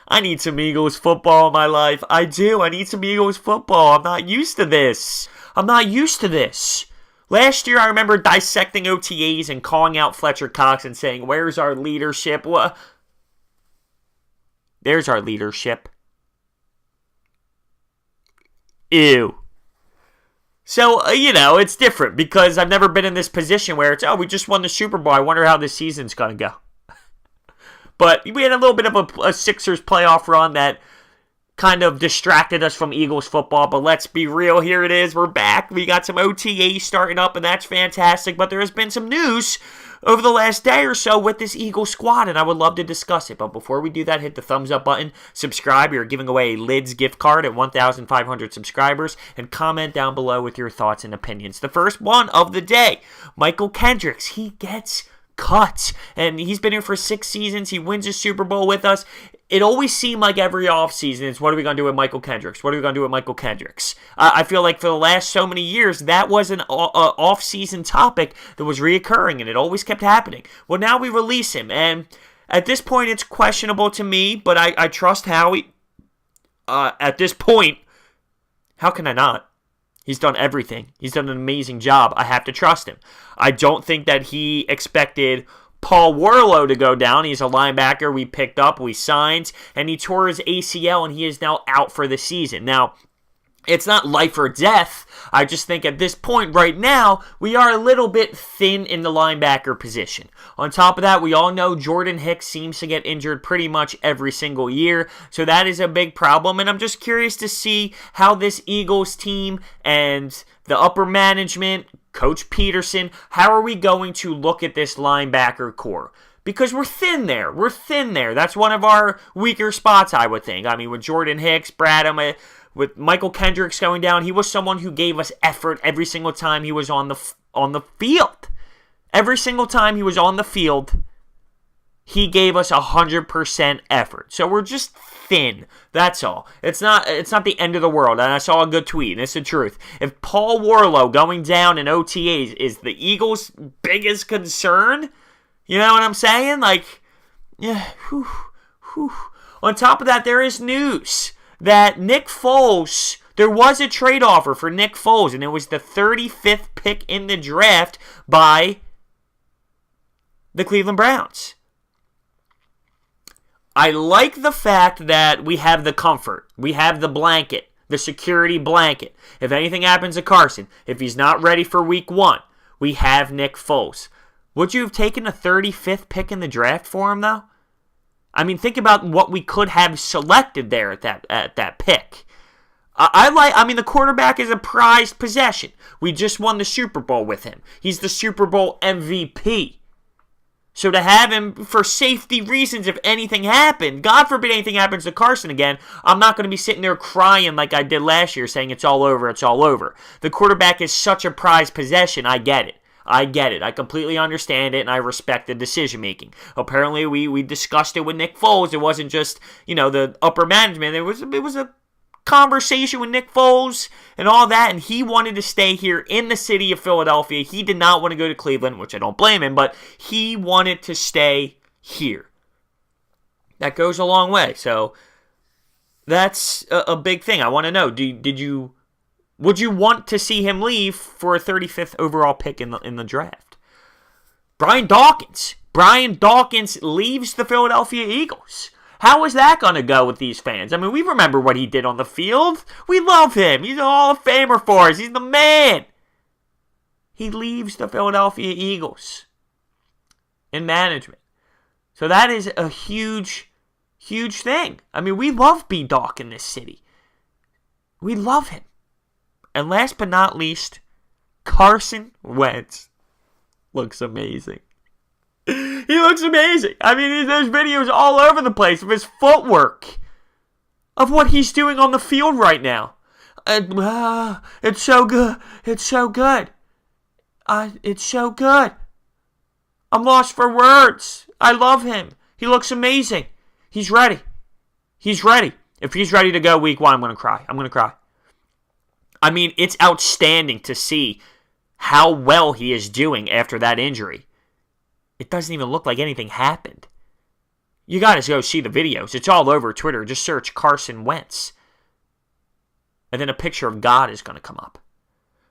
I need some Eagles football in my life. I do. I need some Eagles football. I'm not used to this. Last year, I remember dissecting OTAs and calling out Fletcher Cox and saying, where's our leadership? There's our leadership. Ew. So, it's different because I've never been in this position where it's, we just won the Super Bowl. I wonder how this season's going to go. But we had a little bit of a Sixers playoff run that kind of distracted us from Eagles football. But let's be real, here it is. We're back. We got some OTA starting up, and that's fantastic. But there has been some news over the last day or so with this Eagles squad, and I would love to discuss it. But before we do that, hit the thumbs up button, subscribe. We're giving away a Lids gift card at 1,500 subscribers, and comment down below with your thoughts and opinions. The first one of the day, MYCHAL Kendricks. He gets cut, and he's been here for 6 seasons. He wins a Super Bowl with us. It always seemed like every offseason is, what are we going to do with MYCHAL Kendricks? What are we going to do with MYCHAL Kendricks? I feel like for the last so many years, that was an off-season topic that was reoccurring, and it always kept happening. Well, now we release him, and at this point, it's questionable to me, but I trust Howie. At this point, how can I not? He's done everything. He's done an amazing job. I have to trust him. I don't think that he expected Paul Warlow to go down. He's a linebacker we picked up, we signed, and he tore his ACL, and he is now out for the season. Now, it's not life or death. I just think at this point right now, we are a little bit thin in the linebacker position. On top of that, we all know Jordan Hicks seems to get injured pretty much every single year, so that is a big problem, and I'm just curious to see how this Eagles team and the upper management, Coach Peterson, how are we going to look at this linebacker core? Because we're thin there. That's one of our weaker spots, I would think. I mean, with Jordan Hicks, with MYCHAL Kendricks going down, he was someone who gave us effort every single time he was on the field. Every single time he was on the field, he gave us 100% effort. So we're just thin. That's all. It's not the end of the world. And I saw a good tweet, and it's the truth. If Paul Warlow going down in OTAs is the Eagles' biggest concern, you know what I'm saying? Like, yeah. On top of that, there is news that Nick Foles, there was a trade offer for Nick Foles, and it was the 35th pick in the draft by the Cleveland Browns. I like the fact that we have the comfort. We have the blanket, the security blanket. If anything happens to Carson, if he's not ready for week 1, we have Nick Foles. Would you have taken a 35th pick in the draft for him, though? I mean, think about what we could have selected there at that pick. The quarterback is a prized possession. We just won the Super Bowl with him. He's the Super Bowl MVP. So to have him for safety reasons, if anything happened, God forbid anything happens to Carson again, I'm not going to be sitting there crying like I did last year saying it's all over. The quarterback is such a prized possession. I get it. I completely understand it, and I respect the decision-making. Apparently, we discussed it with Nick Foles. It wasn't just, the upper management. It was a conversation with Nick Foles and all that, and he wanted to stay here in the city of Philadelphia. He did not want to go to Cleveland, which I don't blame him, but he wanted to stay here. That goes a long way. So that's a big thing. I want to know, would you want to see him leave for a 35th overall pick in the draft? Brian Dawkins leaves the Philadelphia Eagles. How is that going to go with these fans? I mean, we remember what he did on the field. We love him. He's a Hall of Famer for us. He's the man. He leaves the Philadelphia Eagles in management. So that is a huge, huge thing. I mean, we love B-Doc in this city. We love him. And last but not least, Carson Wentz looks amazing. He looks amazing. I mean, there's videos all over the place of his footwork, of what he's doing on the field right now. It's so good. It's so good. It's so good. I'm lost for words. I love him. He looks amazing. He's ready. If he's ready to go week 1, I'm going to cry. I mean, it's outstanding to see how well he is doing after that injury. It doesn't even look like anything happened. You got to go see the videos. It's all over Twitter. Just search Carson Wentz. And then a picture of God is going to come up.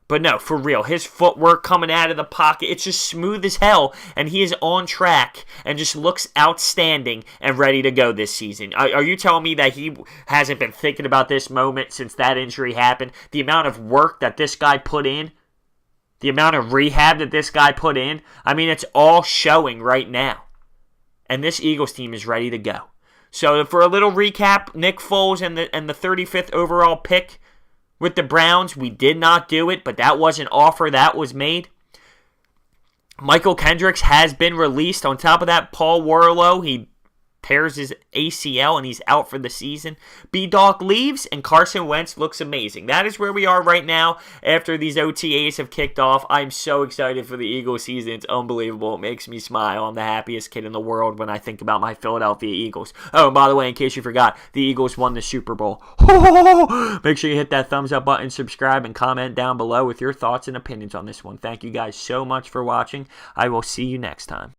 But no, for real, his footwork coming out of the pocket, it's just smooth as hell, and he is on track and just looks outstanding and ready to go this season. Are you telling me that he hasn't been thinking about this moment since that injury happened? The amount of work that this guy put in, the amount of rehab that this guy put in, I mean, it's all showing right now. And this Eagles team is ready to go. So for a little recap, Nick Foles and the 35th overall pick with the Browns, we did not do it, but that was an offer that was made. MYCHAL Kendricks has been released. On top of that, Paul Warlow, he tears his ACL and he's out for the season. B-Dog leaves and Carson Wentz looks amazing. That is where we are right now after these OTAs have kicked off. I'm so excited for the Eagles season. It's unbelievable. It makes me smile. I'm the happiest kid in the world when I think about my Philadelphia Eagles. Oh, and by the way, in case you forgot, the Eagles won the Super Bowl. Make sure you hit that thumbs up button, subscribe, and comment down below with your thoughts and opinions on this one. Thank you guys so much for watching. I will see you next time.